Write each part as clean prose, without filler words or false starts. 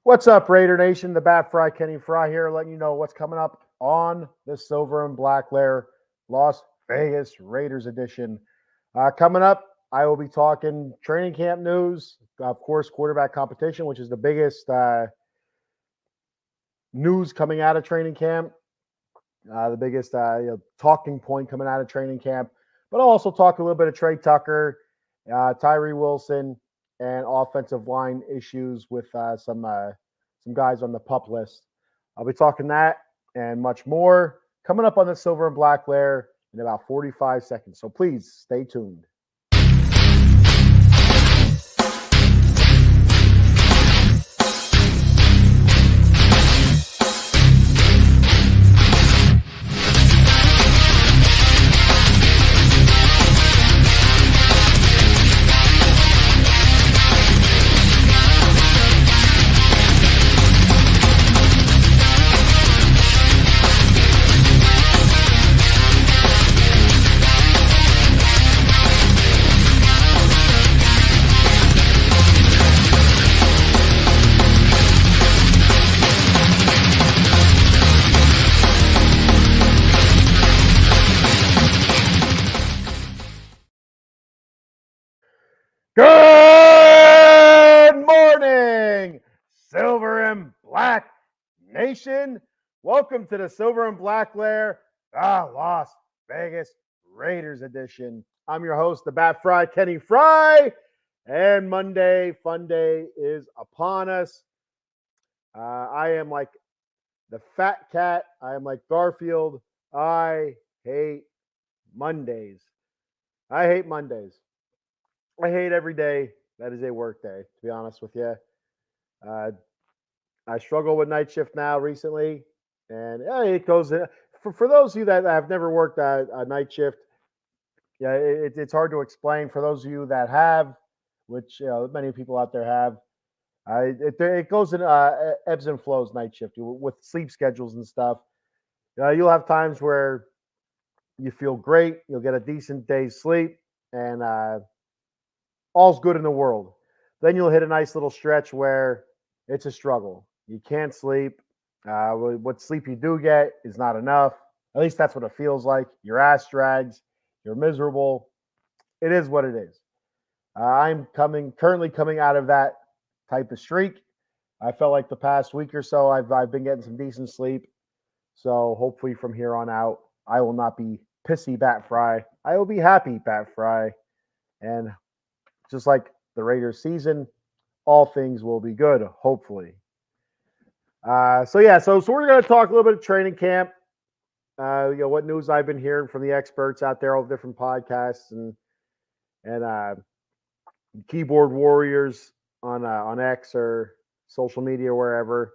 What's up, Raider Nation? The Bat Fry, Kenny Fry here, letting you know what's coming up on the Silver and Black Lair Las Vegas Raiders edition. Coming up, I will be talking training camp news, of course, quarterback competition, which is the biggest news coming out of training camp, the biggest talking point coming out of training camp. But I'll also talk a little bit of Trey Tucker, Tyree Wilson, and offensive line issues with some guys on the pup list. I'll be talking that and much more coming up on the Silver and Black Lair in about 45 seconds. So please stay tuned. Good morning, Silver and Black Nation. Welcome to the Silver and Black Lair, Las Vegas Raiders edition. I'm your host, the Bat Fry, Kenny Fry, and Monday Fun Day is upon us. I am like the fat cat. I am like Garfield. I hate Mondays. I hate Mondays. I hate every day that is a work day, to be honest with you. I struggle with night shift now recently, and it goes for those of you that have never worked a night shift. Yeah, it's hard to explain. For those of you that have, which many people out there have, it goes in ebbs and flows. Night shift with sleep schedules and stuff. You'll have times where you feel great, you'll get a decent day's sleep, and all's good in the world. Then you'll hit a nice little stretch where it's a struggle. You can't sleep. What sleep you do get is not enough. At least that's what it feels like. Your ass drags. You're miserable. It is what it is. I'm currently coming out of that type of streak. I felt like the past week or so I've been getting some decent sleep. So hopefully from here on out, I will not be pissy Bat Fry. I will be happy Bat Fry. And just like the Raiders season, all things will be good, hopefully. So we're going to talk a little bit of training camp. What news I've been hearing from the experts out there, all the different podcasts and keyboard warriors on X or social media or wherever.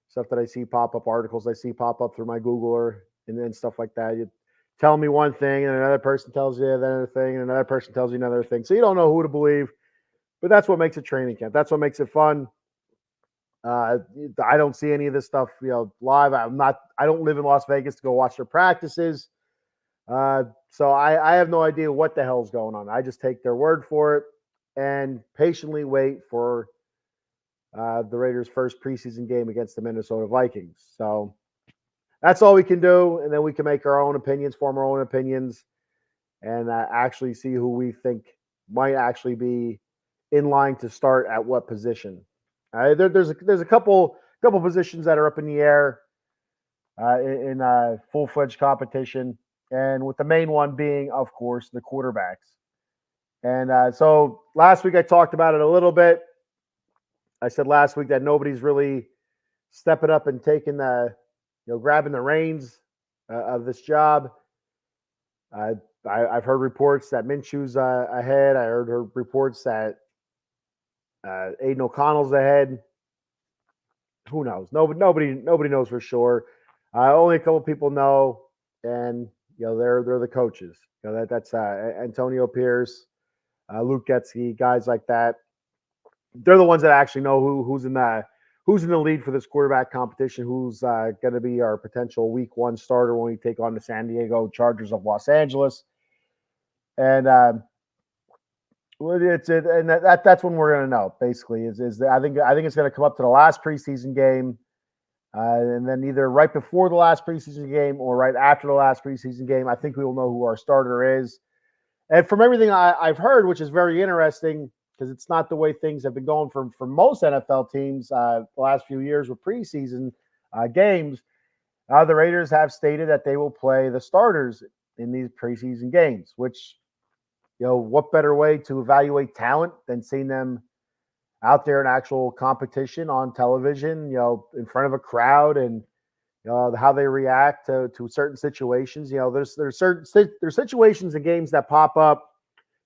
Stuff that I see pop up, articles I see pop up through my Googler and then stuff like that. You tell me one thing, and another person tells you another thing, and another person tells you another thing. So you don't know who to believe. But that's what makes it training camp. That's what makes it fun. I don't see any of this stuff, live. I don't live in Las Vegas to go watch their practices. So I have no idea what the hell's going on. I just take their word for it and patiently wait for the Raiders' first preseason game against the Minnesota Vikings. So that's all we can do, and then we can make our own opinions, form our own opinions, and actually see who we think might actually be in line to start at what position. There's a couple positions that are up in the air in full-fledged competition, and with the main one being, of course, the quarterbacks. And so last week I talked about it a little bit. I said last week that nobody's really stepping up and taking grabbing the reins of this job. I've heard reports that Minshew's ahead. I heard reports that Aiden O'Connell's ahead. Who knows? Nobody knows for sure. Only a couple people know, and they're the coaches. That's Antonio Pierce, Luke Getsky, guys like that. They're the ones that actually know who's in the lead for this quarterback competition. Who's going to be our potential Week 1 starter when we take on the San Diego Chargers of Los Angeles. And Well, and that's when we're going to know. Basically, is that I think it's going to come up to the last preseason game, and then either right before the last preseason game or right after the last preseason game. I think we will know who our starter is. And from everything I've heard, which is very interesting, because it's not the way things have been going for most NFL teams the last few years with preseason games. The Raiders have stated that they will play the starters in these preseason games, which, what better way to evaluate talent than seeing them out there in actual competition on television, in front of a crowd, and how they react to certain situations. There's situations in games that pop up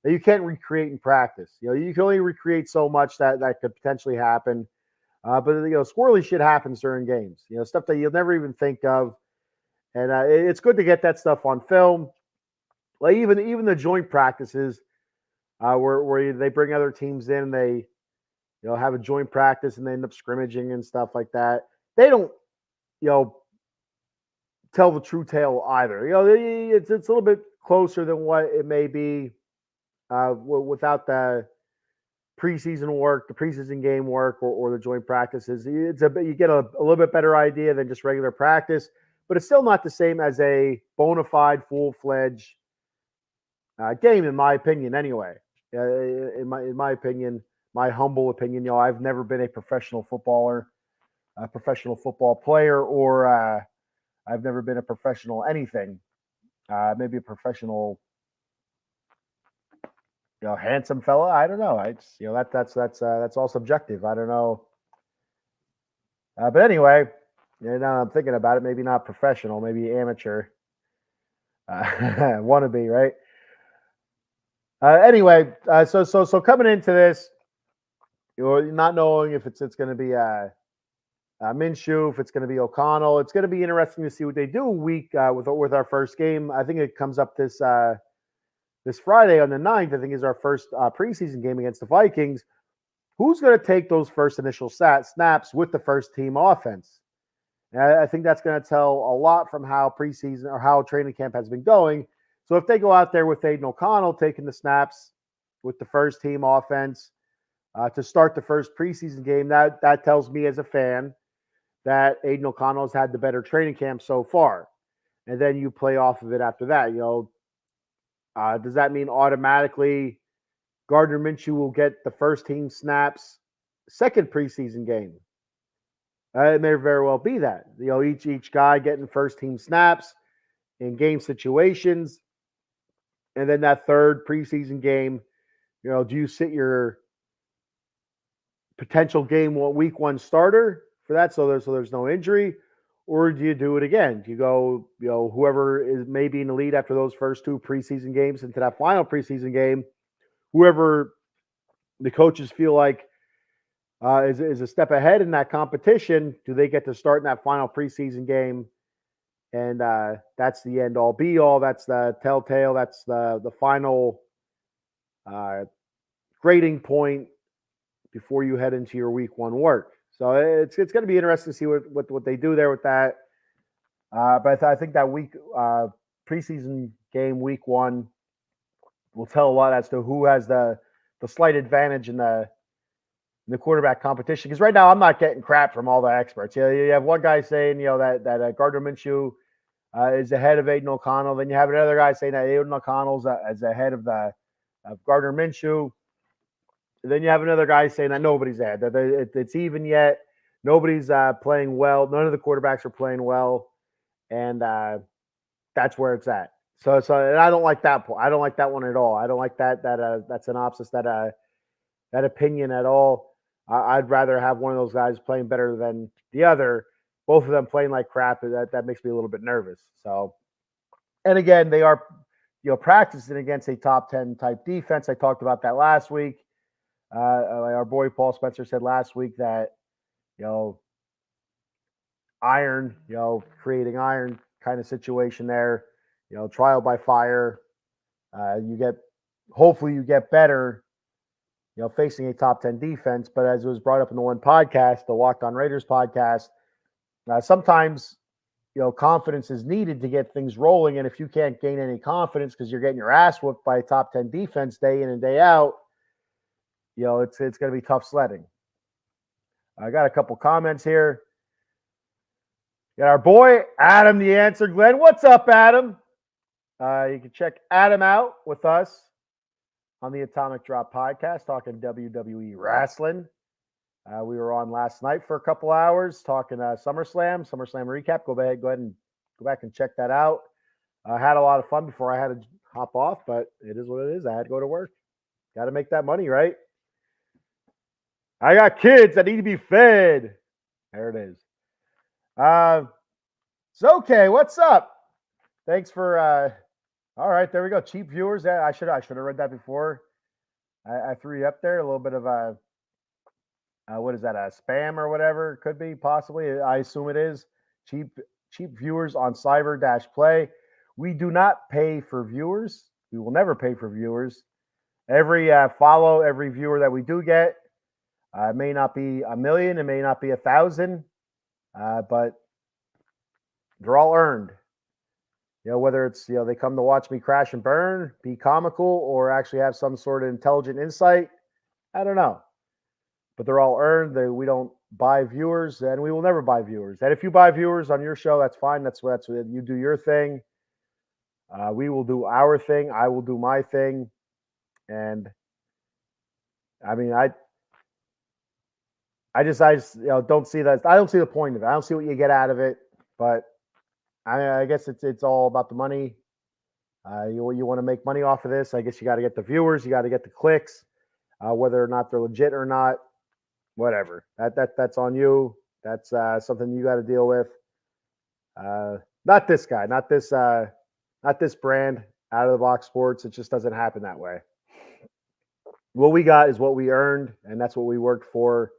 that you can't recreate in practice. You can only recreate so much that could potentially happen. But squirrely shit happens during games. Stuff that you'll never even think of, and it's good to get that stuff on film. Like even the joint practices, where they bring other teams in, and they have a joint practice, and they end up scrimmaging and stuff like that. They don't tell the true tale either. It's a little bit closer than what it may be without the preseason work, the preseason game work, or the joint practices. You get a little bit better idea than just regular practice, but it's still not the same as a bona fide, full-fledged game, in my opinion. Anyway, in my opinion, my humble opinion, I've never been a professional footballer, a professional football player, or I've never been a professional anything. Maybe a professional, handsome fella. I don't know. That's all subjective. I don't know. But anyway, now I'm thinking about it. Maybe not professional. Maybe amateur. Wannabe, right? Anyway, so coming into this, not knowing if it's going to be Minshew, if it's going to be O'Connell. It's going to be interesting to see what they do week with our first game. I think it comes up this Friday on the 9th. I think is our first preseason game against the Vikings. Who's going to take those first initial snaps with the first team offense? And I think that's going to tell a lot from how preseason or how training camp has been going. So if they go out there with Aiden O'Connell taking the snaps with the first team offense to start the first preseason game, that tells me as a fan that Aiden O'Connell has had the better training camp so far. And then you play off of it after that. Does that mean automatically Gardner Minshew will get the first team snaps second preseason game? It may very well be that. Each guy getting first team snaps in game situations. And then that third preseason game, do you sit your potential week one starter for that so there's no injury? Or do you do it again? Do you go, whoever is maybe in the lead after those first two preseason games into that final preseason game, whoever the coaches feel like is a step ahead in that competition, do they get to start in that final preseason game? And that's the end all be all. That's the telltale. That's the final grading point before you head into your week one work. So it's going to be interesting to see what they do there with that. But I think that preseason game week one will tell a lot as to who has the slight advantage in the quarterback competition. Because right now I'm not getting crap from all the experts. You have one guy saying that Gardner Minshew is ahead of Aiden O'Connell. Then you have another guy saying that Aiden O'Connell is ahead of Gardner Minshew. Then you have another guy saying that nobody's ahead. That it's even yet. Nobody's playing well. None of the quarterbacks are playing well, and that's where it's at. So and I don't like that. I don't like that one at all. I don't like that synopsis, that opinion at all. I'd rather have one of those guys playing better than the other. Both of them playing like crap. That makes me a little bit nervous. So, and again, they are practicing against a top 10 type defense. I talked about that last week. Our boy Paul Spencer said last week that iron, creating iron kind of situation there. Trial by fire. Hopefully you get better. Facing a top 10 defense, but as it was brought up in the one podcast, the Locked On Raiders podcast, sometimes confidence is needed to get things rolling. And if you can't gain any confidence because you're getting your ass whooped by a top 10 defense day in and day out, it's going to be tough sledding. I got a couple comments here. Got our boy Adam the Answer Glenn. What's up, Adam? You can check Adam out with us on the Atomic Drop podcast, talking WWE wrestling. We were on last night for a couple hours talking SummerSlam recap. Go ahead and go back and check that out. I had a lot of fun before I had to hop off, but it is what it is. I had to go to work. Got to make that money, right? I got kids that need to be fed. There it is. So okay, what's up? Thanks for all right, there we go. Cheap viewers. I should have read that before. I threw you up there. A little bit of a what is that? A spam or whatever? Could be possibly. I assume it is. Cheap viewers on Cyber-Play. We do not pay for viewers. We will never pay for viewers. Every follow, every viewer that we do get, it may not be 1 million, it may not be 1,000, but they're all earned. Whether it's they come to watch me crash and burn, be comical, or actually have some sort of intelligent insight, I don't know. But they're all earned. We don't buy viewers, and we will never buy viewers. And if you buy viewers on your show, that's fine. That's what you do your thing. We will do our thing. I will do my thing. And I mean, I just don't see that. I don't see the point of it. I don't see what you get out of it. But I guess it's all about the money. You want to make money off of this. I guess you got to get the viewers. You got to get the clicks. Whether or not they're legit or not, whatever. That's on you. That's something you got to deal with. Not this guy. Not this brand. Out of the box sports. It just doesn't happen that way. What we got is what we earned, and that's what we worked for.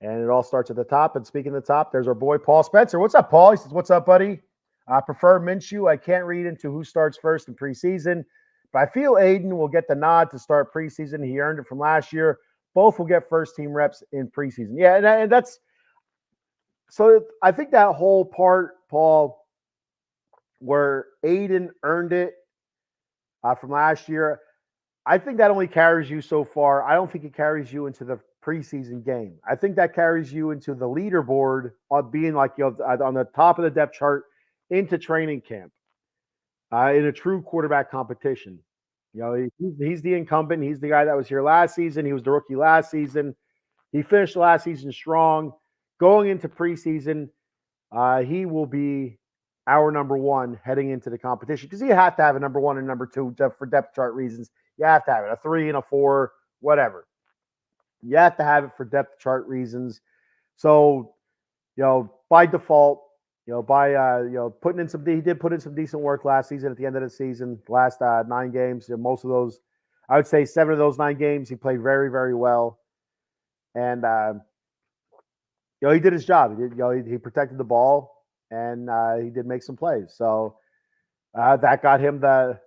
And it all starts at the top. And speaking of the top, there's our boy Paul Spencer. What's up, Paul? He says, "What's up, buddy? I prefer Minshew. I can't read into who starts first in preseason, but I feel Aiden will get the nod to start preseason. He earned it from last year. Both will get first-team reps in preseason." Yeah, and that's – so I think that whole part, Paul, where Aiden earned it from last year, I think that only carries you so far. I don't think it carries you into the preseason game. I think that carries you into the leaderboard of being like on the top of the depth chart into training camp in a true quarterback competition. He's the incumbent. He's the guy that was here last season. He was the rookie last season. He finished last season strong. Going into preseason, he will be our number one heading into the competition because you have to have a number one and number two for depth chart reasons. You have to have it, a 3 and a 4, whatever. You have to have it for depth chart reasons. So, by default, he did put in some decent work last season at the end of the season, last 9 games. Most of those, I would say 7 of those 9 games, he played very, very well. And, he did his job. He protected the ball, and he did make some plays. So that got him the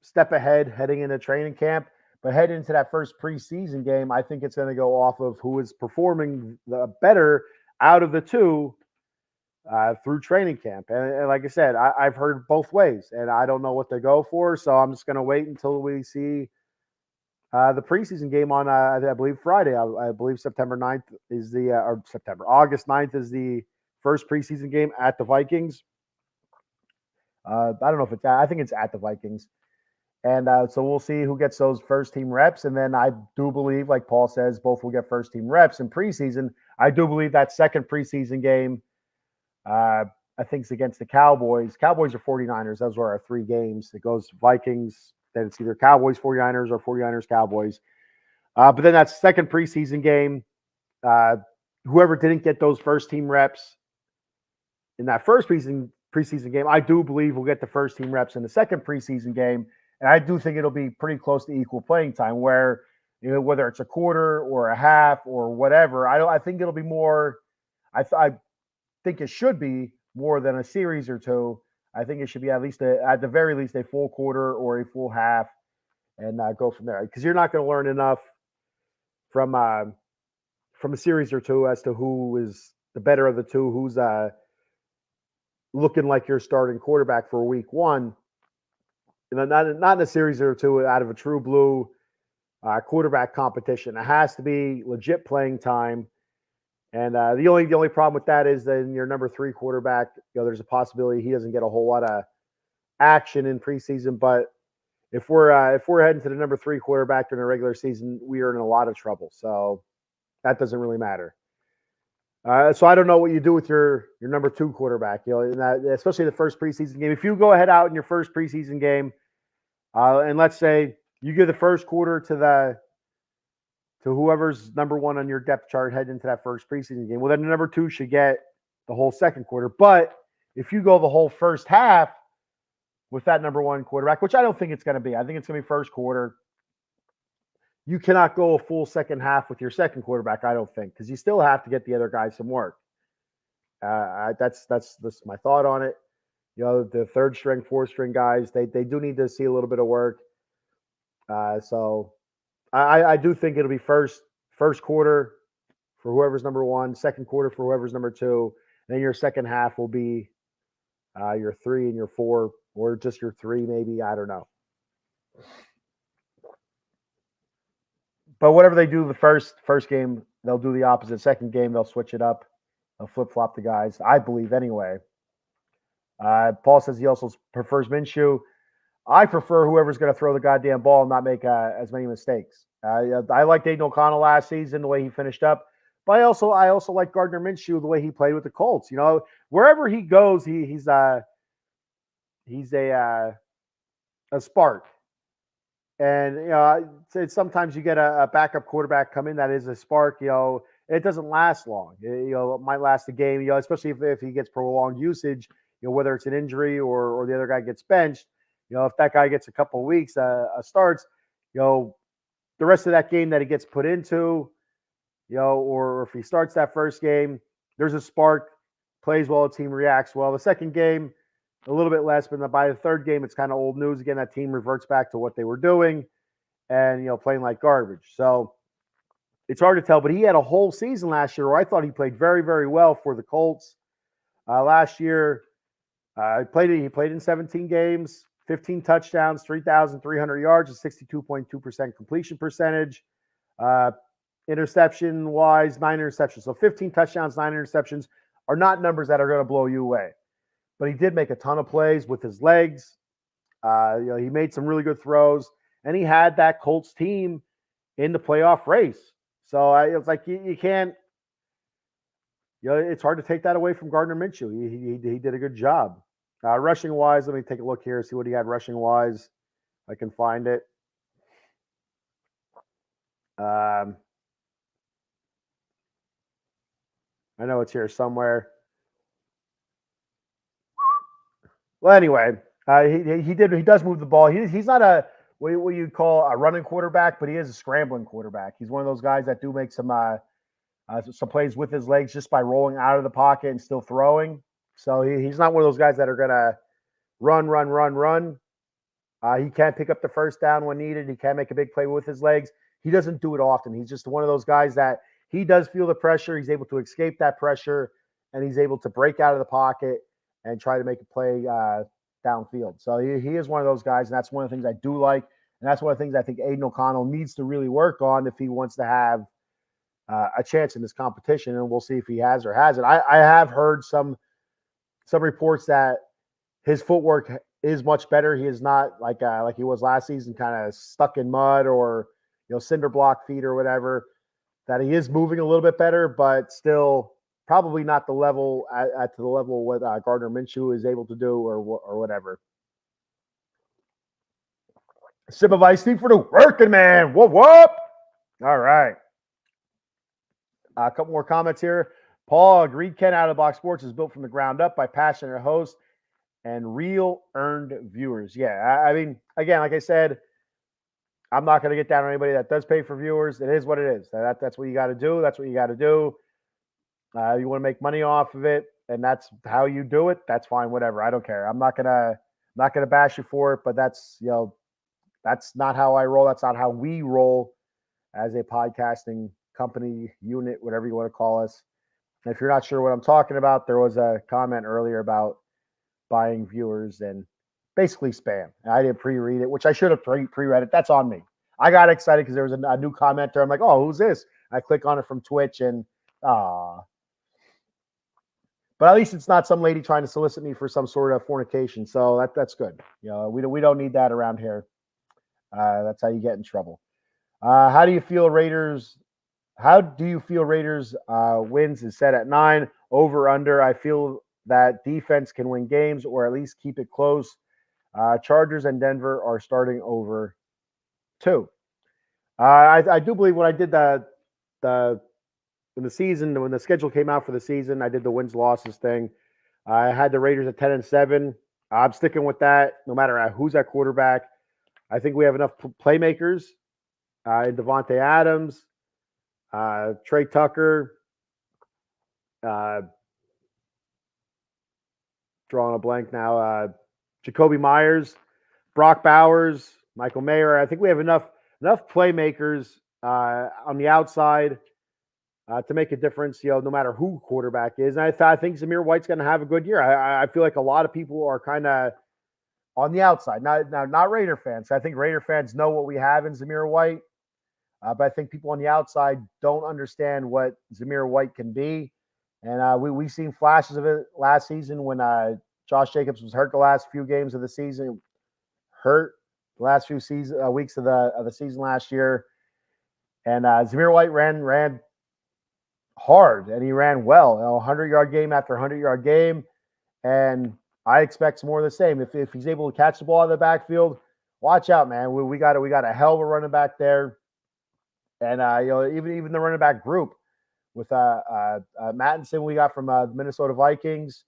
step ahead heading into training camp. But heading into that first preseason game, I think it's going to go off of who is performing the better out of the two through training camp. And like I said, I've heard both ways, and I don't know what to go for. So I'm just going to wait until we see the preseason game on, I believe, Friday. I believe September 9th is August 9th is the first preseason game at the Vikings. I don't know if I think it's at the Vikings. And so we'll see who gets those first-team reps. And then I do believe, like Paul says, both will get first-team reps in preseason. I do believe that second preseason game, I think it's against the Cowboys. Cowboys or 49ers. Those were our 3 games. It goes Vikings, then it's either Cowboys, 49ers, or 49ers, Cowboys. But then that second preseason game, whoever didn't get those first-team reps in that first preseason game, I do believe will get the first-team reps in the second preseason game. And I do think it'll be pretty close to equal playing time where, whether it's a quarter or a half or whatever, I think it'll be more, I think it should be more than a series or 2. I think it should be at the very least a full quarter or a full half and go from there. Because you're not going to learn enough from a series or 2 as to who is the better of the two, who's looking like your starting quarterback for week 1. Not in a series or 2 out of a true blue quarterback competition. It has to be legit playing time. And the only problem with that is that in your number 3 quarterback, there's a possibility he doesn't get a whole lot of action in preseason. But if we're heading to the number 3 quarterback during the regular season, we are in a lot of trouble. So that doesn't really matter. So I don't know what you do with your number 2 quarterback. In that, especially the first preseason game. If you go ahead out in your first preseason game, and let's say you give the first quarter to whoever's number 1 on your depth chart heading into that first preseason game, well, then the number 2 should get the whole second quarter. But if you go the whole first half with that number 1 quarterback, which I don't think it's going to be, I think it's going to be first quarter. You cannot go a full second half with your second quarterback, I don't think, because you still have to get the other guys some work. That's my thought on it. The third string, fourth string guys, they do need to see a little bit of work. So I do think it'll be first quarter for whoever's number 1, second quarter for whoever's number 2, and then your second half will be your 3 and your 4, or just your 3 maybe. I don't know. But whatever they do the first game, they'll do the opposite. Second game, they'll switch it up. They'll flip-flop the guys, I believe, anyway. Paul says he also prefers Minshew. I prefer whoever's going to throw the goddamn ball and not make as many mistakes. I liked Aiden O'Connell last season, the way he finished up. But I also like Gardner Minshew, the way he played with the Colts. Wherever he goes, he's a spark. And sometimes you get a backup quarterback come in that is a spark. It doesn't last long. It might last a game. Especially if he gets prolonged usage. Whether it's an injury or the other guy gets benched. If that guy gets a couple of weeks starts, the rest of that game that he gets put into, or if he starts that first game, there's a spark, plays well, the team reacts well. The second game, a little bit less, but by the third game, it's kind of old news again. That team reverts back to what they were doing and, playing like garbage. So it's hard to tell, but he had a whole season last year where I thought he played very, very well for the Colts. Last year, he played in 17 games, 15 touchdowns, 3,300 yards, a 62.2% completion percentage. Interception-wise, 9 interceptions. So 15 touchdowns, 9 interceptions are not numbers that are going to blow you away. But he did make a ton of plays with his legs. He made some really good throws, and he had that Colts team in the playoff race. So it's like you can't. It's hard to take that away from Gardner Minshew. He did a good job. Rushing wise, let me take a look here, see what he had rushing wise. I can find it. I know it's here somewhere. Well, anyway, he does move the ball. He's not a what you'd call a running quarterback, but he is a scrambling quarterback. He's one of those guys that do make some plays with his legs just by rolling out of the pocket and still throwing. So he's not one of those guys that are gonna run. He can pick up the first down when needed. He can make a big play with his legs. He doesn't do it often. He's just one of those guys that he does feel the pressure. He's able to escape that pressure, and he's able to break out of the pocket and try to make a play downfield. So he is one of those guys, and that's one of the things I do like. And that's one of the things I think Aiden O'Connell needs to really work on if he wants to have a chance in this competition. And we'll see if he has or hasn't. I have heard some reports that his footwork is much better. He is not like he was last season, kind of stuck in mud or cinder block feet or whatever. That he is moving a little bit better, but still probably not the level to the level what Gardner Minshew is able to do or whatever. Sip of iced tea for the working man. Whoop whoop. All right. A couple more comments here. Paul agreed. Ken Out of the Box Sports is built from the ground up by passionate hosts and real earned viewers. Yeah, I mean, again, like I said, I'm not going to get down on anybody that does pay for viewers. It is what it is. That's what you got to do. That's what you got to do. You want to make money off of it, and that's how you do it. That's fine. Whatever. I don't care. I'm not gonna bash you for it. But that's that's not how I roll. That's not how we roll as a podcasting company unit, whatever you want to call us. And if you're not sure what I'm talking about, there was a comment earlier about buying viewers and basically spam. And I didn't pre-read it, which I should have pre-read it. That's on me. I got excited because there was a new commenter. I'm like, oh, who's this? I click on it from Twitch and but at least it's not some lady trying to solicit me for some sort of fornication. So that's good. We don't need that around here. That's how you get in trouble. How do you feel Raiders? How do you feel Raiders wins is set at 9 over under? I feel that defense can win games or at least keep it close. Chargers and Denver are starting over 2. I do believe when I did the when the schedule came out for the season, I did the wins losses thing. I had the Raiders at 10-7. I'm sticking with that, no matter who's at quarterback. I think we have enough playmakers in Devontae Adams, Trey Tucker, drawing a blank now, Jacoby Myers, Brock Bowers, Michael Mayer. I think we have enough playmakers on the outside to make a difference, no matter who quarterback is. And I think Zamir White's going to have a good year. I feel like a lot of people are kind of on the outside. Not Raider fans. I think Raider fans know what we have in Zamir White. But I think people on the outside don't understand what Zamir White can be. And we've seen flashes of it last season when Josh Jacobs was hurt the last few games of the season. Hurt the last few weeks of the season last year. And Zamir White ran hard, and he ran well. 100-yard game after 100-yard game. And I expect more of the same. If he's able to catch the ball out of the backfield, watch out, man. We got a hell of a running back there. And even the running back group with Mattinson we got from the Minnesota Vikings,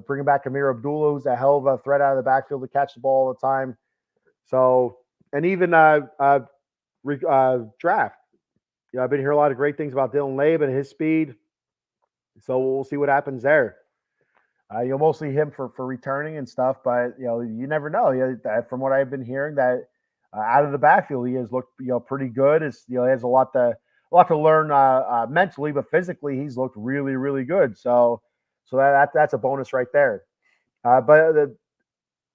bringing back Amir Abdullah, who's a hell of a threat out of the backfield to catch the ball all the time. So, and even draft. I've been hearing a lot of great things about Dylan Labe and his speed. So we'll see what happens there. Mostly him for returning and stuff, but you never know. From what I've been hearing, that out of the backfield he has looked pretty good. He has a lot to learn mentally, but physically he's looked really, really good. So that's a bonus right there. But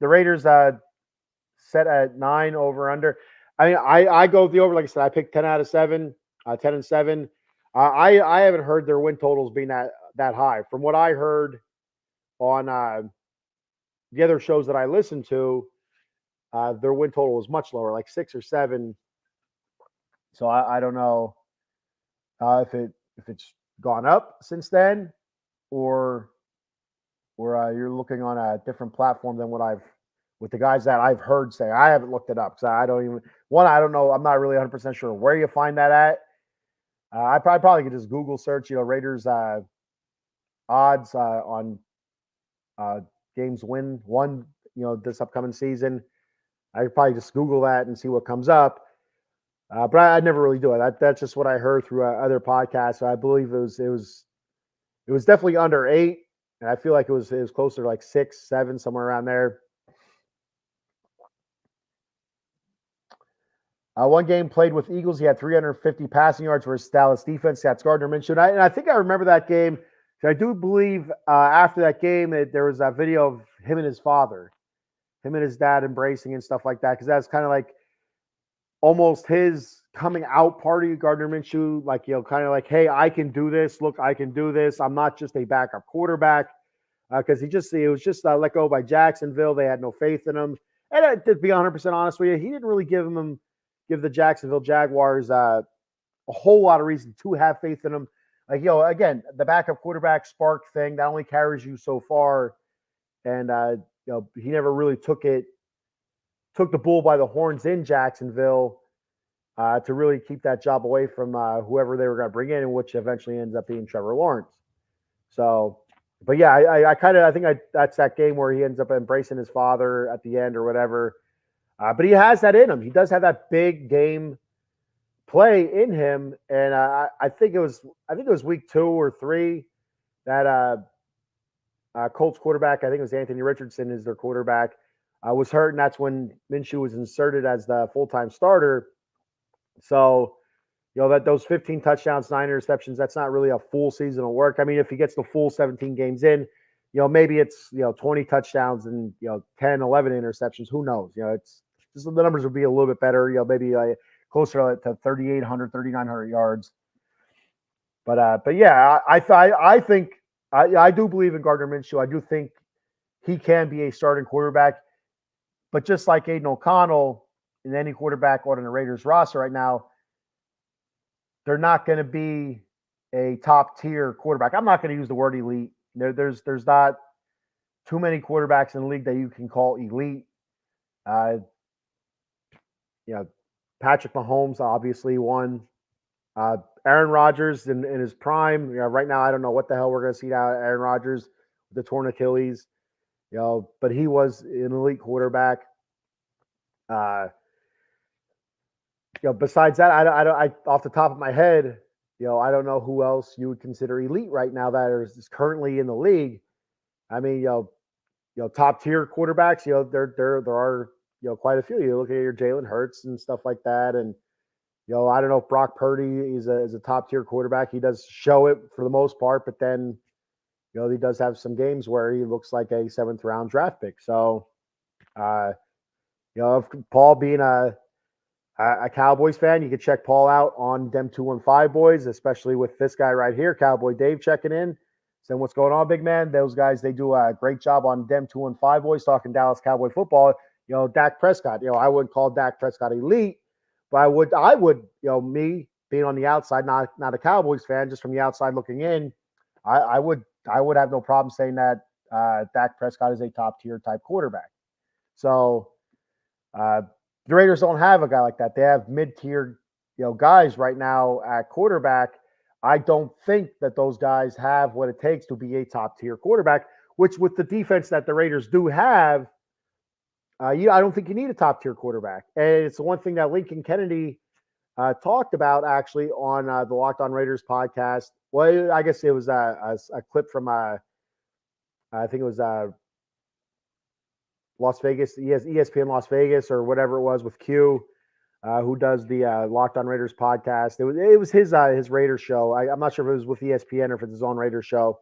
the Raiders set at 9 over under. I mean, I go with the over. Like I said, I picked 10-7. 10-7. I haven't heard their win totals being that high. From what I heard on the other shows that I listened to, their win total was much lower, like 6 or 7. So I don't know if it's gone up since then, or you're looking on a different platform than with the guys that I've heard say. I haven't looked it up because I don't know. I'm not really 100% sure where you find that at. I probably could just Google search, Raiders odds on games won, this upcoming season. I could probably just Google that and see what comes up. But I never really do it. That's just what I heard through other podcasts. So I believe it was definitely under 8, and I feel like it was closer to like 6, 7, somewhere around there. One game played with Eagles, he had 350 passing yards versus Dallas defense. That's Gardner Minshew. And I think I remember that game. I do believe after that game there was a video of him and his father, him and his dad embracing and stuff like that, because that's kind of like almost his coming out party, Gardner Minshew, like, kind of like, hey, I can do this. Look, I can do this. I'm not just a backup quarterback, because he was just let go by Jacksonville. They had no faith in him. And to be 100% honest with you, he didn't really give the Jacksonville Jaguars a whole lot of reason to have faith in him. Like, again, the backup quarterback spark thing, that only carries you so far. And, he never really took the bull by the horns in Jacksonville to really keep that job away from whoever they were going to bring in, which eventually ends up being Trevor Lawrence. So, but yeah, I think that's that game where he ends up embracing his father at the end or whatever. But he has that in him. He does have that big game play in him, and I think it was week 2 or 3 that Colts quarterback, I think it was Anthony Richardson, is their quarterback, was hurt, and that's when Minshew was inserted as the full-time starter. So, that those 15 touchdowns, 9 interceptions, that's not really a full season of work. I mean, if he gets the full 17 games in, maybe it's 20 touchdowns and 10, 11 interceptions. Who knows? It's just the numbers would be a little bit better. Maybe closer to 3,800, 3,900 yards. But yeah, I think I do believe in Gardner Minshew. I do think he can be a starting quarterback. But just like Aiden O'Connell and any quarterback on the Raiders roster right now, they're not going to be a top tier quarterback. I'm not going to use the word elite. There's not too many quarterbacks in the league that you can call elite. You know, Patrick Mahomes obviously won. Aaron Rodgers in his prime. Right now I don't know what the hell we're going to see out of Aaron Rodgers with the torn Achilles. But he was an elite quarterback. Besides that, I off the top of my head, I don't know who else you would consider elite right now that is currently in the league. I mean, top tier quarterbacks, there are quite a few. You look at your Jalen Hurts and stuff like that, and I don't know if Brock Purdy is a top tier quarterback. He does show it for the most part, but then he does have some games where he looks like a 7th round draft pick. So, if Paul being a Cowboys fan, you can check Paul out on Dem 215 Boys, especially with this guy right here, Cowboy Dave, checking in. Saying, what's going on, big man? Those guys, they do a great job on Dem 215 Boys talking Dallas Cowboy football. Dak Prescott, I wouldn't call Dak Prescott elite, but I would, me being on the outside, not a Cowboys fan, just from the outside looking in, I would have no problem saying that Dak Prescott is a top tier type quarterback. So, the Raiders don't have a guy like that. They have mid-tier, guys right now at quarterback. I don't think that those guys have what it takes to be a top-tier quarterback, which with the defense that the Raiders do have, I don't think you need a top-tier quarterback. And it's the one thing that Lincoln Kennedy talked about actually on the Locked On Raiders podcast. Well, I guess it was a clip from, I think it was Las Vegas, ESPN Las Vegas or whatever it was with Q, who does the Locked On Raiders podcast. It was his Raiders show. I'm not sure if it was with ESPN or if it's his own Raiders show.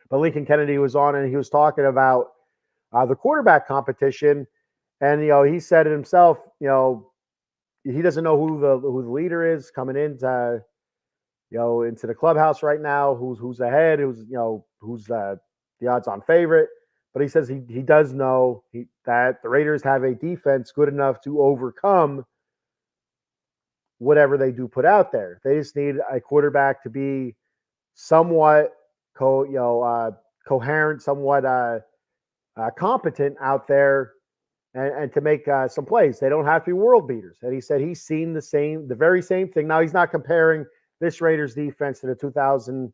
But Lincoln Kennedy was on and he was talking about the quarterback competition, and he said it himself. He doesn't know who the leader is coming into into the clubhouse right now. Who's ahead? Who's the odds-on favorite? But he says he does know that the Raiders have a defense good enough to overcome whatever they do put out there. They just need a quarterback to be somewhat coherent, somewhat competent out there, and to make some plays. They don't have to be world beaters. And he said he's seen the very same thing. Now he's not comparing this Raiders defense to the 2000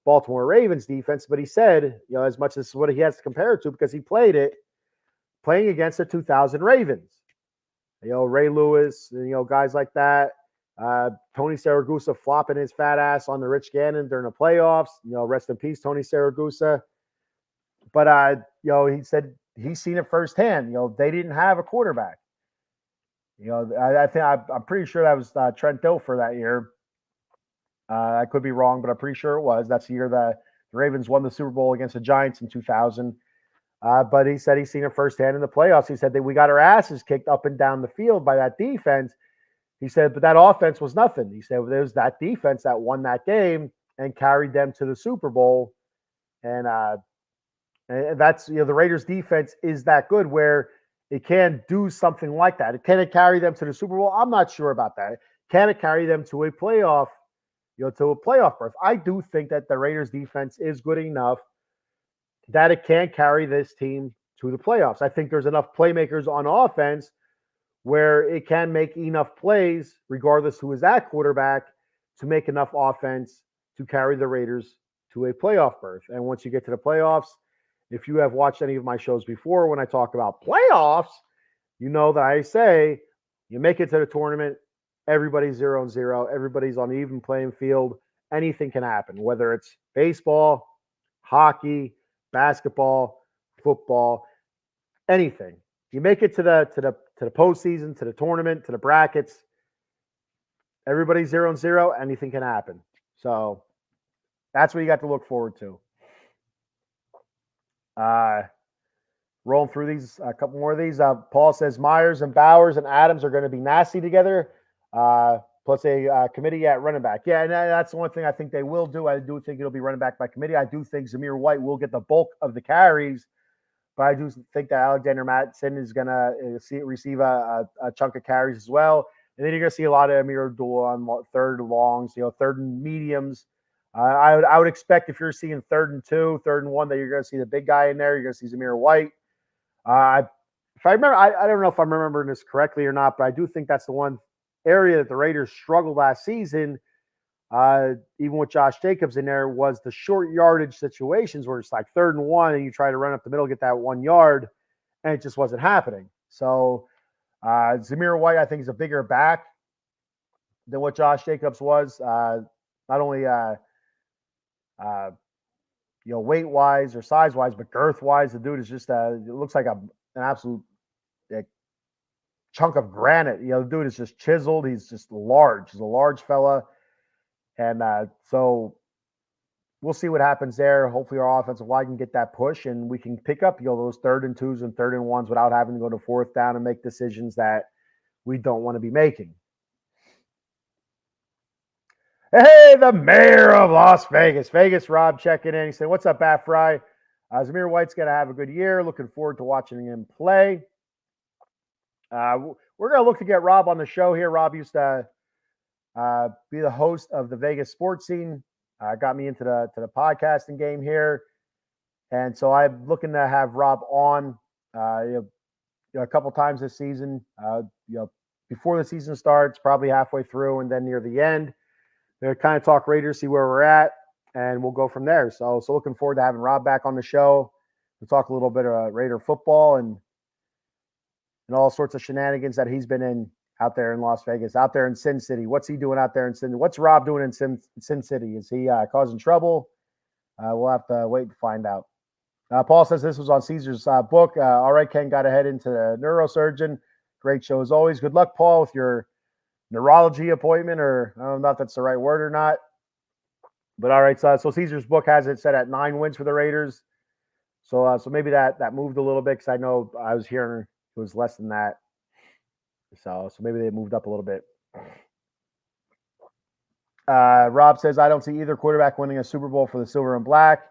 Baltimore Ravens defense, but he said, as much as what he has to compare it to, because he playing against the 2000 Ravens. Ray Lewis, guys like that. Tony Siragusa flopping his fat ass on the Rich Gannon during the playoffs. Rest in peace, Tony Siragusa. But he said he's seen it firsthand. They didn't have a quarterback. I'm pretty sure that was Trent Dilfer that year. I could be wrong, but I'm pretty sure it was. That's the year that the Ravens won the Super Bowl against the Giants in 2000. But he said he's seen it firsthand in the playoffs. He said that we got our asses kicked up and down the field by that defense. He said, but that offense was nothing. He said, there was that defense that won that game and carried them to the Super Bowl. And that's, the Raiders defense is that good where it can do something like that. Can it carry them to the Super Bowl? I'm not sure about that. Can it carry them to a playoff? To a playoff berth. I do think that the Raiders defense is good enough that it can carry this team to the playoffs. I think there's enough playmakers on offense where it can make enough plays, regardless who is at quarterback, to make enough offense to carry the Raiders to a playoff berth. And once you get to the playoffs, if you have watched any of my shows before, when I talk about playoffs, you know that I say you make it to the tournament, everybody's 0-0. Everybody's on the even playing field. Anything can happen, whether it's baseball, hockey, basketball, football, anything. You make it to the postseason, to the tournament, to the brackets. Everybody's 0-0. Anything can happen. So that's what you got to look forward to. rolling through these, a couple more of these. Paul says Myers and Bowers and Adams are going to be nasty together. Plus a committee at running back. Yeah, and that's the one thing I think they will do. I do think it'll be running back by committee. I do think Zamir White will get the bulk of the carries, but I do think that Alexander Mattison is going to receive a chunk of carries as well. And then you're going to see a lot of Amir Abdul on third longs, third and mediums. I would expect if you're seeing 3rd and 2, 3rd and 1, that you're going to see the big guy in there. You're going to see Zamir White. If I remember, I don't know if I'm remembering this correctly or not, but I do think that's the one area that the Raiders struggled last season, even with Josh Jacobs in there, was the short yardage situations where it's like 3rd and 1 and you try to run up the middle, get that 1 yard, and it just wasn't happening. So Zamir White, I think, is a bigger back than what Josh Jacobs was. Not only weight-wise or size-wise, but girth-wise, the dude is just it looks like an absolute chunk of granite. The dude is just chiseled. He's just large. He's a large fella. And so we'll see what happens there. Hopefully our offensive line can get that push and we can pick up those 3rd and 2s and 3rd and 1s without having to go to 4th down and make decisions that we don't want to be making. Hey, the mayor of Las Vegas. Vegas Rob checking in. He said, what's up, Bat Fry? Zamir White's going to have a good year. Looking forward to watching him play. We're going to look to get Rob on the show here. Rob used to be the host of the Vegas sports scene. Got me into the podcasting game here. And so I'm looking to have Rob on a couple times this season, before the season starts, probably halfway through and then near the end. They're kind of talk Raiders, see where we're at, and we'll go from there. So looking forward to having Rob back on the show. We'll talk a little bit about Raider football and all sorts of shenanigans that he's been in out there in Las Vegas, out there in Sin City. What's he doing out there in Sin? What's Rob doing in Sin City? Is he causing trouble? We'll have to wait to find out. Paul says this was on Caesar's book. All right, Ken, got to head into the neurosurgeon. Great show as always. Good luck, Paul, with your neurology appointment, or I don't know if that's the right word or not. But all right, so Caesar's book has it set at 9 wins for the Raiders. So maybe that moved a little bit because I know I was hearing it was less than that. So maybe they moved up a little bit. Rob says, I don't see either quarterback winning a Super Bowl for the silver and black.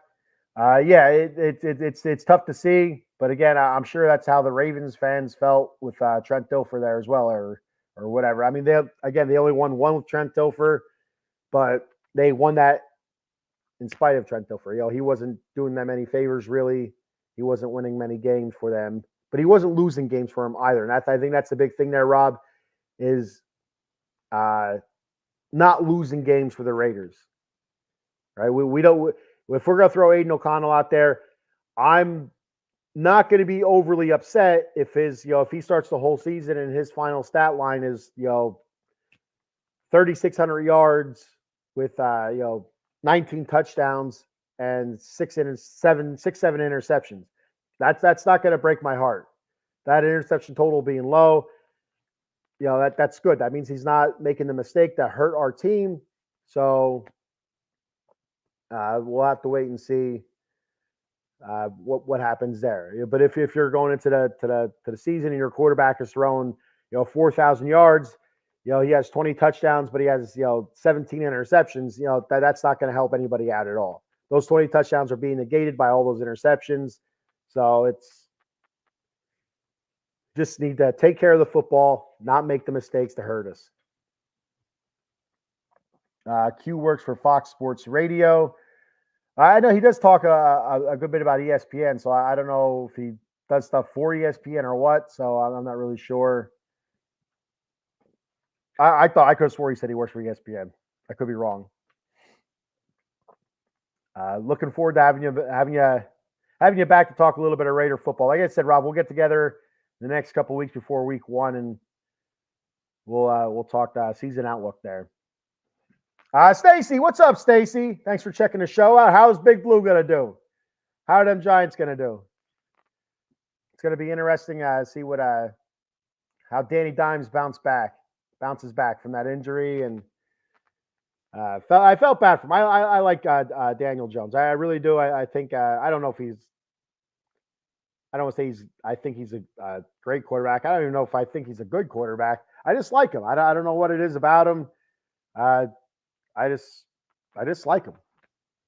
It's tough to see. But again, I'm sure that's how the Ravens fans felt with Trent Dilfer there as well, or whatever. I mean, they only won one with Trent Dilfer, but they won that in spite of Trent Dilfer. He wasn't doing them any favors, really. He wasn't winning many games for them, but he wasn't losing games for them either. And I think that's the big thing there, Rob, is not losing games for the Raiders. Right? We don't. If we're going to throw Aiden O'Connell out there, I'm not going to be overly upset if if he starts the whole season and his final stat line is 3,600 yards with 19 touchdowns and 7 interceptions. That's not going to break my heart. That interception total being low, that's good. That means he's not making the mistake that hurt our team. So we'll have to wait and see what happens there. But if you're going into the season and your quarterback is throwing 4,000 yards, he has 20 touchdowns, but he has 17 interceptions. That's not going to help anybody out at all. Those 20 touchdowns are being negated by all those interceptions. So it's just need to take care of the football, not make the mistakes to hurt us. Q works for Fox Sports Radio. I know he does talk a good bit about ESPN, so I don't know if he does stuff for ESPN or what. So I'm not really sure. I thought I could have swore he said he works for ESPN. I could be wrong. Looking forward to having you back to talk a little bit of Raider football. Like I said, Rob, we'll get together the next couple of weeks before week 1, and we'll talk season outlook there. Stacy, what's up, Stacy? Thanks for checking the show out. How's Big Blue gonna do? How are them Giants gonna do? It's gonna be interesting to see what how Danny Dimes bounces back from that injury, and I felt bad for him. I like Daniel Jones. I really do. I think I don't know if he's I don't want to say I think he's a great quarterback. I don't even know if I think he's a good quarterback. I just like him. I don't know what it is about him. Uh, I just, I just like him.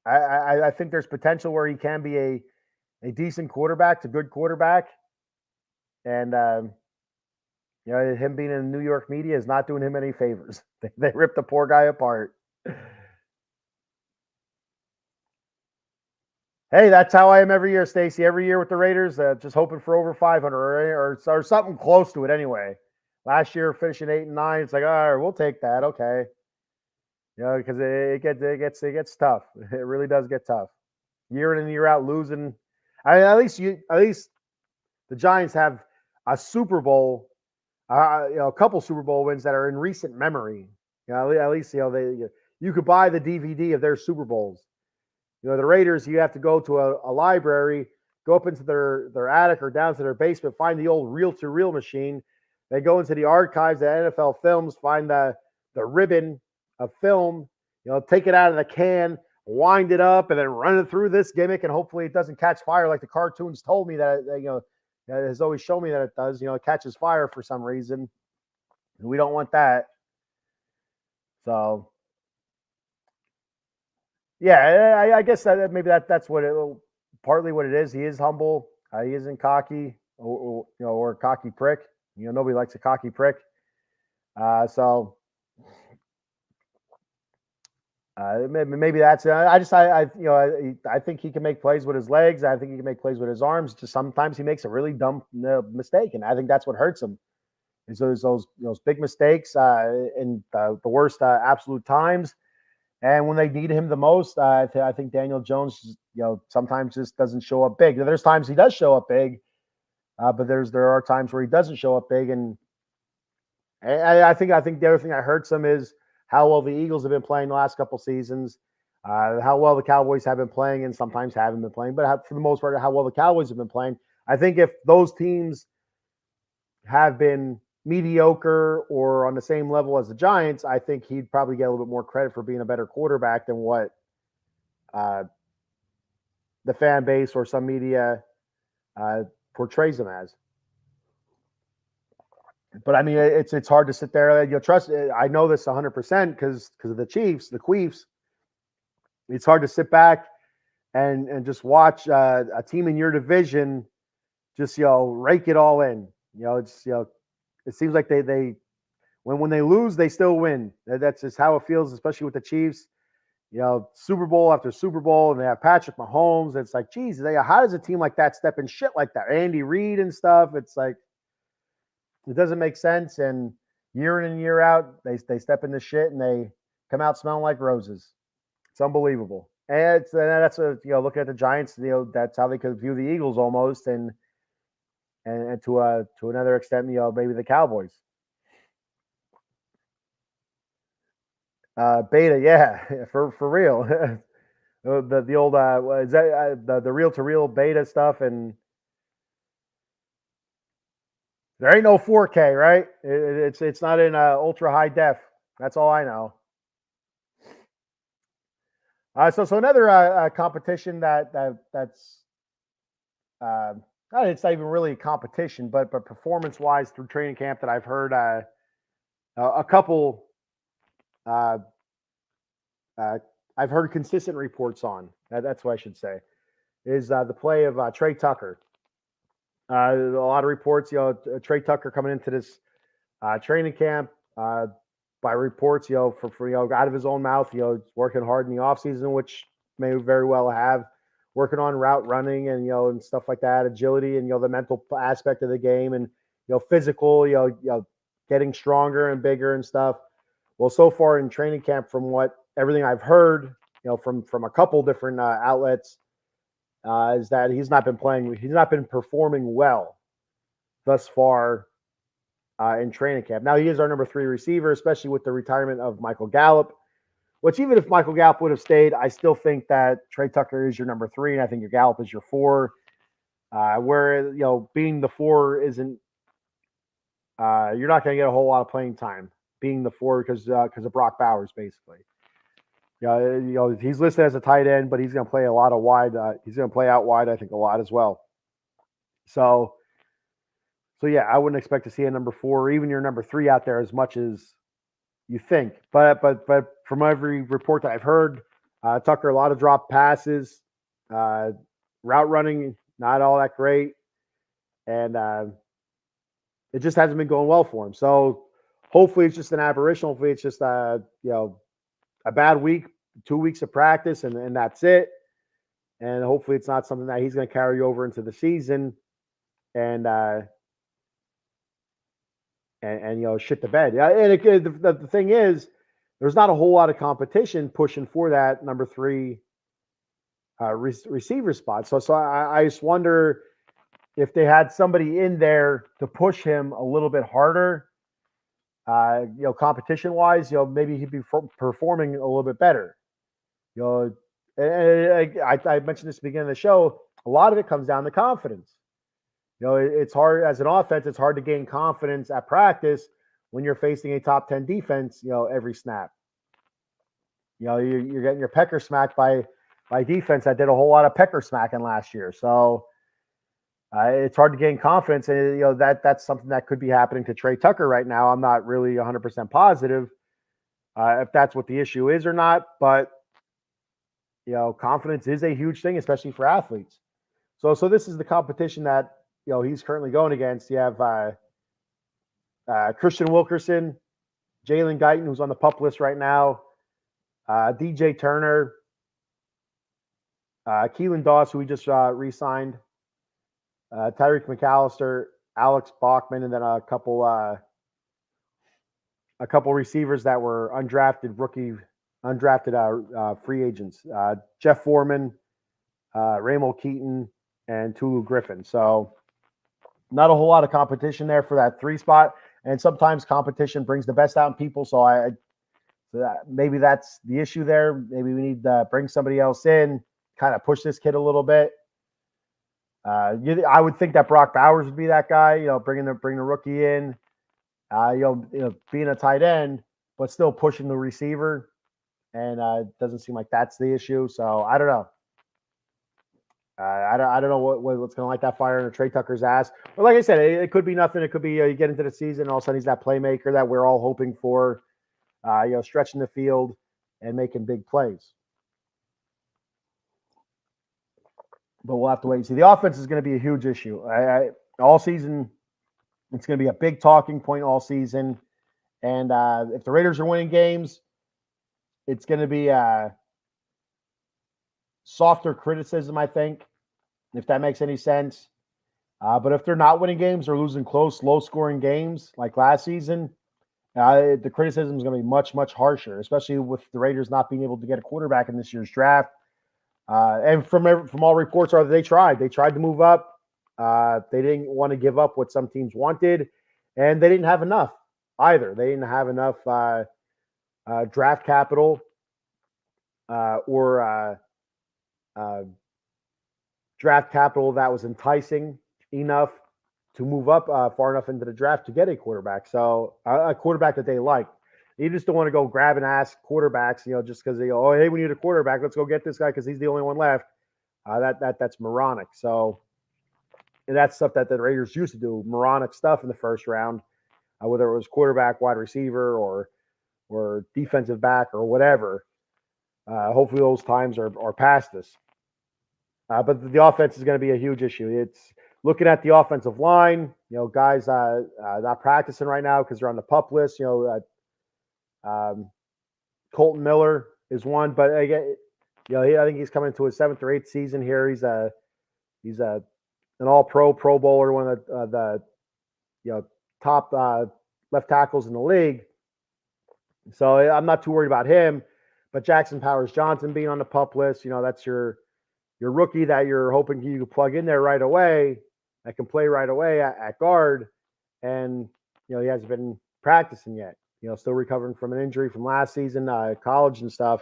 I think there's potential where he can be a decent quarterback, to good quarterback, and him being in the New York media is not doing him any favors. They ripped the poor guy apart. Hey, that's how I am every year, Stacy. Every year with the Raiders, just hoping for over 500 or something close to it. Anyway, last year finishing 8-9, it's like, all right, we'll take that. Okay, because it gets tough. It really does get tough. Year in and year out, losing. At least the Giants have a Super Bowl, a couple Super Bowl wins that are in recent memory. At least you could buy the DVD of their Super Bowls. The Raiders, you have to go to a library, go up into their attic or down to their basement, find the old reel-to-reel machine. They go into the archives, the NFL films, find the ribbon of film, take it out of the can, wind it up, and then run it through this gimmick, and hopefully it doesn't catch fire like the cartoons told me that has always shown me that it does. It catches fire for some reason. And we don't want that. So yeah, I guess maybe that's what partly what it is. He is humble. He isn't cocky, or a cocky prick. Nobody likes a cocky prick. So maybe that's. I think he can make plays with his legs. I think he can make plays with his arms. Just sometimes he makes a really dumb mistake, and I think that's what hurts him. And so there's those big mistakes in the worst absolute times. And when they need him the most, I think Daniel Jones, sometimes just doesn't show up big. There's times he does show up big, but there are times where he doesn't show up big. And I think the other thing that hurts him is how well the Eagles have been playing the last couple seasons, how well the Cowboys have been playing, and sometimes haven't been playing. But for the most part, how well the Cowboys have been playing. I think if those teams have been mediocre or on the same level as the Giants, I think he'd probably get a little bit more credit for being a better quarterback than what the fan base or some media portrays him as. But I mean, it's hard to sit there. Trust. I know this 100% because of the Chiefs, the Queefs. It's hard to sit back and just watch a team in your division just rake it all in. It seems like they when they lose, they still win. That's just how it feels, especially with the Chiefs. Super Bowl after Super Bowl, and they have Patrick Mahomes. It's like, geez, how does a team like that step in shit like that? Andy Reid and stuff. It's like it doesn't make sense. And year in and year out, they step into shit and they come out smelling like roses. It's unbelievable. And that's looking at the Giants. That's how they could view the Eagles almost, and to another extent, maybe the Cowboys. Beta, yeah, for real. the old is that the reel to reel beta stuff, and there ain't no 4K, right? It's not in ultra high def. That's all I know. So another competition that's it's not even really a competition, but performance wise through training camp that I've heard a couple. I've heard consistent reports on. That's what I should say. Is the play of Trey Tucker. A lot of reports, Trey Tucker coming into this training camp. By reports, for out of his own mouth, working hard in the offseason, which may very well have, working on route running and stuff like that, agility and the mental aspect of the game, and physical, getting stronger and bigger and stuff. Well, so far in training camp, from everything I've heard, from a couple different outlets, is that he's not been performing well thus far in training camp. Now, he is our number 3 receiver, especially with the retirement of Michael Gallup, which even if Michael Gallup would have stayed, I still think that Trey Tucker is your number 3, and I think your Gallup is your 4. Where, being the 4 isn't, you're not going to get a whole lot of playing time being the 4 because of Brock Bowers, basically. He's listed as a tight end, but he's going to play a lot of wide. He's going to play out wide, I think, a lot as well. So, yeah, I wouldn't expect to see a number 4 or even your number 3 out there as much as you think. But from every report that I've heard, Tucker, a lot of drop passes, uh, route running not all that great, and it just hasn't been going well for him. So hopefully it's just an aberration. Hopefully it's just a bad week, 2 weeks of practice, and that's it. And hopefully it's not something that he's going to carry over into the season and shit the bed. Yeah, and the thing is, there's not a whole lot of competition pushing for that number 3 receiver spot. So I just wonder if they had somebody in there to push him a little bit harder, competition wise, maybe he'd be performing a little bit better. I mentioned this at the beginning of the show. A lot of it comes down to confidence. It's hard as an offense. It's hard to gain confidence at practice when you're facing a top 10 defense. Every snap. You're getting your pecker smacked by defense that did a whole lot of pecker smacking last year. So it's hard to gain confidence, and that's something that could be happening to Trey Tucker right now. I'm not really 100% positive if that's what the issue is or not, but confidence is a huge thing, especially for athletes. So this is the competition that he's currently going against. You have Christian Wilkerson, Jalen Guyton, who's on the PUP list right now, DJ Turner, Keelan Doss, who we just re-signed, Tyreek McAllister, Alex Bachman, and then a couple receivers that were undrafted free agents. Jeff Foreman, Raymond Keaton, and Tulu Griffin. So not a whole lot of competition there for that 3 spot. And sometimes competition brings the best out in people. So maybe that's the issue there. Maybe we need to bring somebody else in, kind of push this kid a little bit. I would think that Brock Bowers would be that guy, bring the rookie in, being a tight end, but still pushing the receiver. And it doesn't seem like that's the issue. So I don't know. I don't know what's going to light that fire under Trey Tucker's ass. But like I said, it could be nothing. It could be you get into the season, and all of a sudden he's that playmaker that we're all hoping for, stretching the field and making big plays. But we'll have to wait and see. The offense is going to be a huge issue. All season, it's going to be a big talking point all season. And if the Raiders are winning games, it's going to be softer criticism, I think, if that makes any sense. But if they're not winning games or losing close, low-scoring games like last season, the criticism is going to be much, much harsher, especially with the Raiders not being able to get a quarterback in this year's draft. And from all reports are that they tried. They tried to move up. They didn't want to give up what some teams wanted, and they didn't have enough either. They didn't have enough draft capital or draft capital that was enticing enough to move up far enough into the draft to get a quarterback. So a quarterback that they liked. You just don't want to go grab and ask quarterbacks, just because they go, oh, hey, we need a quarterback. Let's go get this guy because he's the only one left. That's moronic. So that's stuff that the Raiders used to do, moronic stuff in the first round, whether it was quarterback, wide receiver, or defensive back or whatever. Hopefully those times are past us. But the offense is going to be a huge issue. It's looking at the offensive line, guys not practicing right now because they're on the PUP list. Colton Miller is one, but again, I think he's coming to his 7th or 8th season here. He's an All-Pro, Pro Bowler, one of the top left tackles in the league. So I'm not too worried about him. But Jackson Powers Johnson being on the PUP list, that's your rookie that you're hoping you can plug in there right away, that can play right away at guard, and he hasn't been practicing yet. Still recovering from an injury from last season, college and stuff.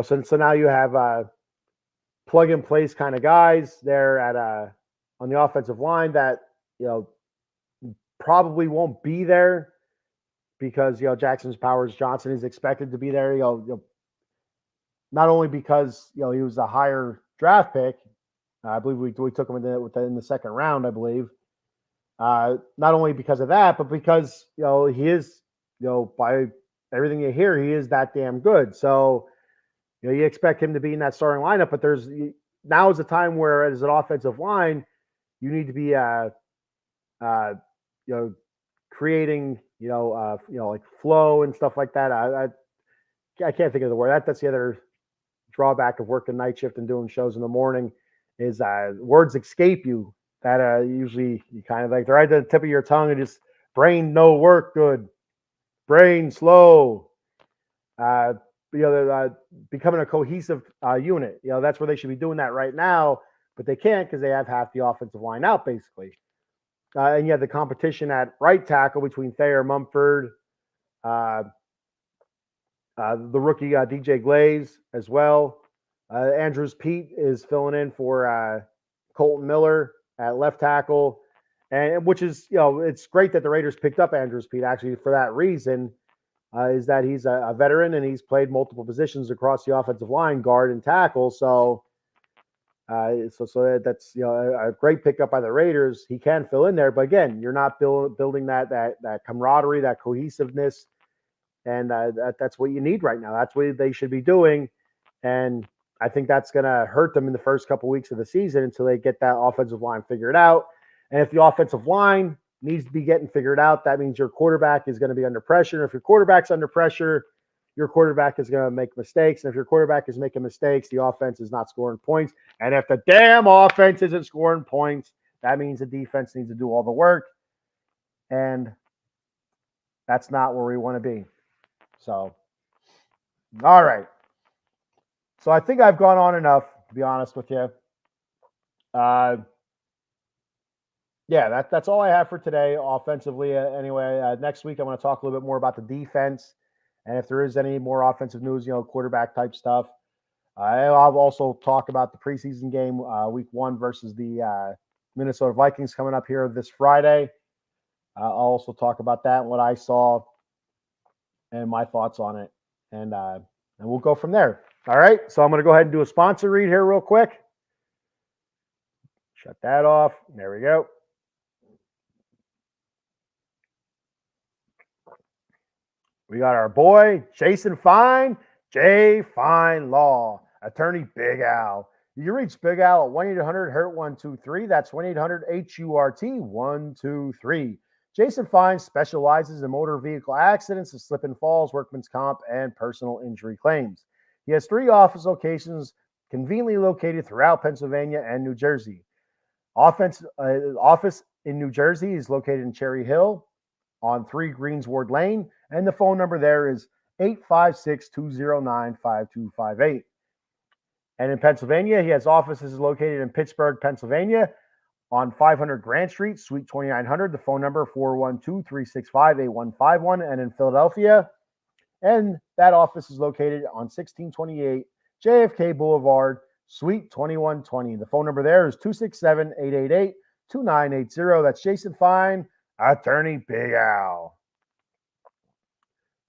So now you have plug and place kind of guys there on the offensive line that probably won't be there because Jackson Powers Johnson is expected to be there. Not only because he was a higher draft pick, I believe we took him in the second round, I believe. Not only because of that, but because he is, by everything you hear, he is that damn good. So you expect him to be in that starting lineup, but now is the time where, as an offensive line, you need to be uh, you know creating like flow and stuff like that. I can't think of the word. That's the other drawback of working night shift and doing shows in the morning is words escape you that usually you kind of like they're right at the tip of your tongue and just brain no work good, brain slow. Uh, Becoming a cohesive unit. That's where they should be doing that right now, but they can't because they have half the offensive line out basically. And you have the competition at right tackle between Thayer Mumford, uh, the rookie DJ Glaze as well. Andrews Pete is filling in for Colton Miller at left tackle, and which is it's great that the Raiders picked up Andrews Pete actually for that reason. Is that he's a veteran and he's played multiple positions across the offensive line, guard and tackle. So that's a great pickup by the Raiders. He can fill in there, but again, you're not building that camaraderie, that cohesiveness, and that's what you need right now. That's what they should be doing, and I think that's going to hurt them in the first couple weeks of the season until they get that offensive line figured out. And if the offensive line needs to be getting figured out, that means your quarterback is going to be under pressure. And if your quarterback's under pressure, your quarterback is going to make mistakes. And if your quarterback is making mistakes, the offense is not scoring points. And if the damn offense isn't scoring points, that means the defense needs to do all the work. And that's not where we want to be. So, all right. So I think I've gone on enough, to be honest with you. Yeah, that's all I have for today offensively. Anyway, next week I'm going to talk a little bit more about the defense, and if there is any more offensive news, quarterback type stuff. I'll also talk about the preseason game, week 1 versus the Minnesota Vikings coming up here this Friday. I'll also talk about that and what I saw and my thoughts on it, and we'll go from there. All right, so I'm going to go ahead and do a sponsor read here real quick. Shut that off. There we go. We got our boy, Jason Fine, J. Fine Law, attorney Big Al. You can reach Big Al at 1-800-HURT-123. That's 1-800-HURT-123. Jason Fine specializes in motor vehicle accidents, slip and falls, workman's comp, and personal injury claims. He has 3 office locations conveniently located throughout Pennsylvania and New Jersey. Office in New Jersey is located in Cherry Hill on 3 Greensward Lane, and the phone number there is 856-209-5258. And in Pennsylvania, he has offices located in Pittsburgh, Pennsylvania, on 500 Grant Street, Suite 2900. The phone number 412-365-8151, and in Philadelphia, and that office is located on 1628 JFK Boulevard, Suite 2120. The phone number there is 267-888-2980. That's Jason Fine, attorney Big Al.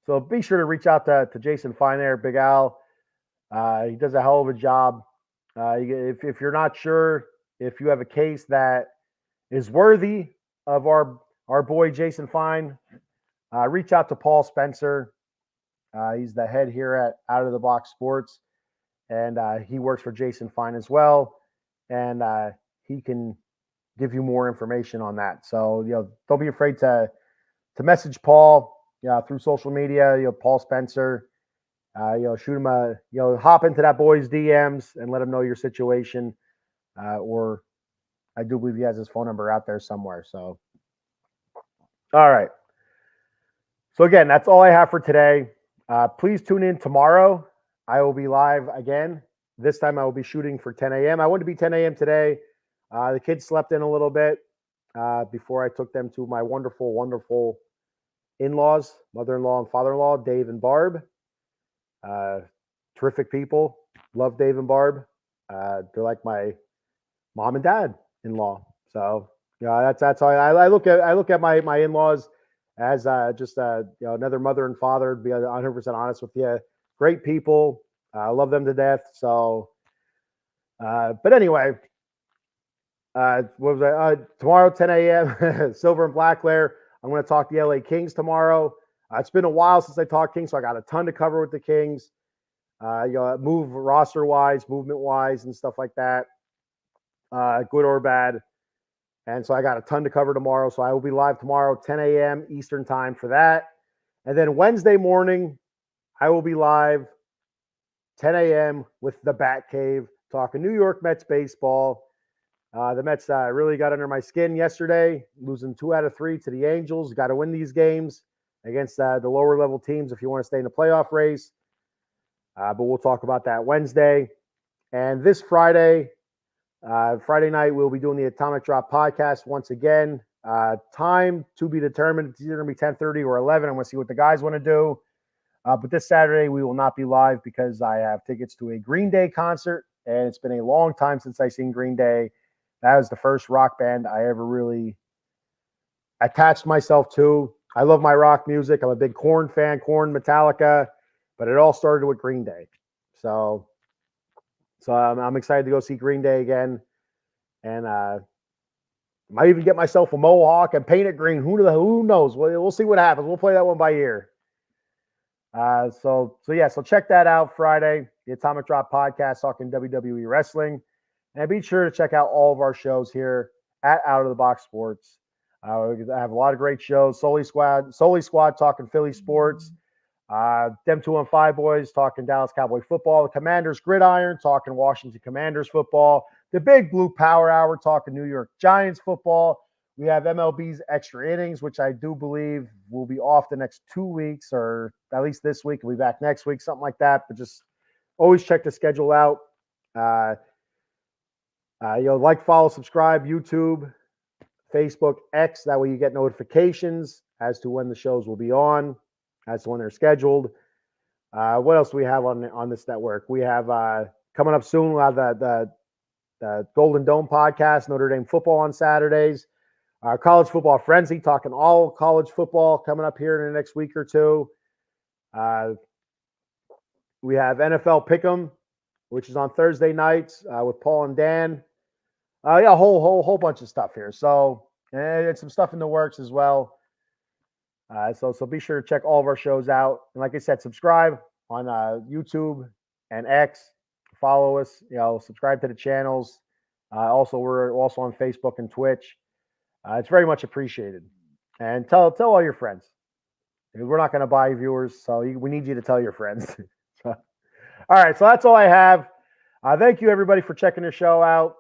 So be sure to reach out to Jason Fine there, Big Al. He does a hell of a job. If you're not sure if you have a case that is worthy of our boy Jason Fine, reach out to Paul Spencer. He's the head here at Out of the Box Sports, and he works for Jason Fine as well, and he can give you more information on that. So don't be afraid to message Paul through social media. Paul Spencer. Shoot him hop into that boy's DMs and let him know your situation. Or I do believe he has his phone number out there somewhere. So, all right. So again, that's all I have for today. Please tune in tomorrow. I will be live again. This time I will be shooting for 10 a.m. I wanted to be 10 a.m. today. The kids slept in a little bit before I took them to my wonderful, wonderful in-laws, mother-in-law and father-in-law, Dave and Barb. Terrific people. Love Dave and Barb. They're like my mom and dad in-law. So that's how I look at my in-laws as just another mother and father. To be 100% honest with you, great people. I love them to death. So, but anyway, What was that? Tomorrow, 10 a.m. Silver and Black Lair. I'm going to talk the LA Kings tomorrow. It's been a while since I talked Kings, so I got a ton to cover with the Kings. Move roster wise, movement wise, and stuff like that, good or bad. And so I got a ton to cover tomorrow. So I will be live tomorrow, 10 a.m. Eastern time for that. And then Wednesday morning, I will be live 10 a.m. with the Bat Cave talking New York Mets baseball. The Mets really got under my skin yesterday, losing 2 out of 3 to the Angels. Got to win these games against the lower level teams if you want to stay in the playoff race. But we'll talk about that Wednesday. And this Friday night, we'll be doing the Atomic Drop podcast once again. Time to be determined. It's either going to be 10:30 or 11. I'm going to see what the guys want to do. But this Saturday, we will not be live because I have tickets to a Green Day concert. And it's been a long time since I've seen Green Day. That was the first rock band I ever really attached myself to. I love my rock music. I'm a big Korn fan, Korn, Metallica. But it all started with Green Day. So I'm excited to go see Green Day again. And might even get myself a mohawk and paint it green. Who knows? We'll see what happens. We'll play that one by ear. So check that out Friday, the Atomic Drop podcast talking WWE wrestling. And be sure to check out all of our shows here at Out of the Box Sports. I have a lot of great shows. Solely Squad talking Philly sports. Them 215 boys talking Dallas Cowboy football. The Commanders Gridiron talking Washington Commanders football. The Big Blue Power Hour talking New York Giants football. We have MLB's Extra Innings, which I do believe will be off the next 2 weeks, or at least this week. We'll be back next week, something like that. But just always check the schedule out. Like, follow, subscribe, YouTube, Facebook, X. That way you get notifications as to when the shows will be on, as to when they're scheduled. What else do we have on this network? We have coming up soon, we'll have the Golden Dome podcast, Notre Dame football on Saturdays. College Football Frenzy, talking all college football coming up here in the next week or two. We have NFL Pick'em, which is on Thursday nights with Paul and Dan. A whole bunch of stuff here. So, and some stuff in the works as well. So be sure to check all of our shows out. And like I said, subscribe on YouTube and X. Follow us. Subscribe to the channels. Also, we're also on Facebook and Twitch. It's very much appreciated. And tell all your friends. We're not going to buy viewers, so we need you to tell your friends. All right, so that's all I have. Thank you, everybody, for checking the show out.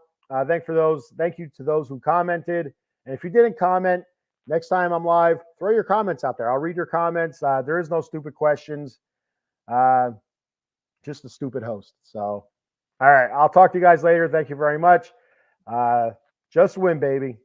Thank you to those who commented. And if you didn't comment, next time I'm live, throw your comments out there. I'll read your comments. There is no stupid questions. Just a stupid host. So, all right, I'll talk to you guys later. Thank you very much. Just win, baby.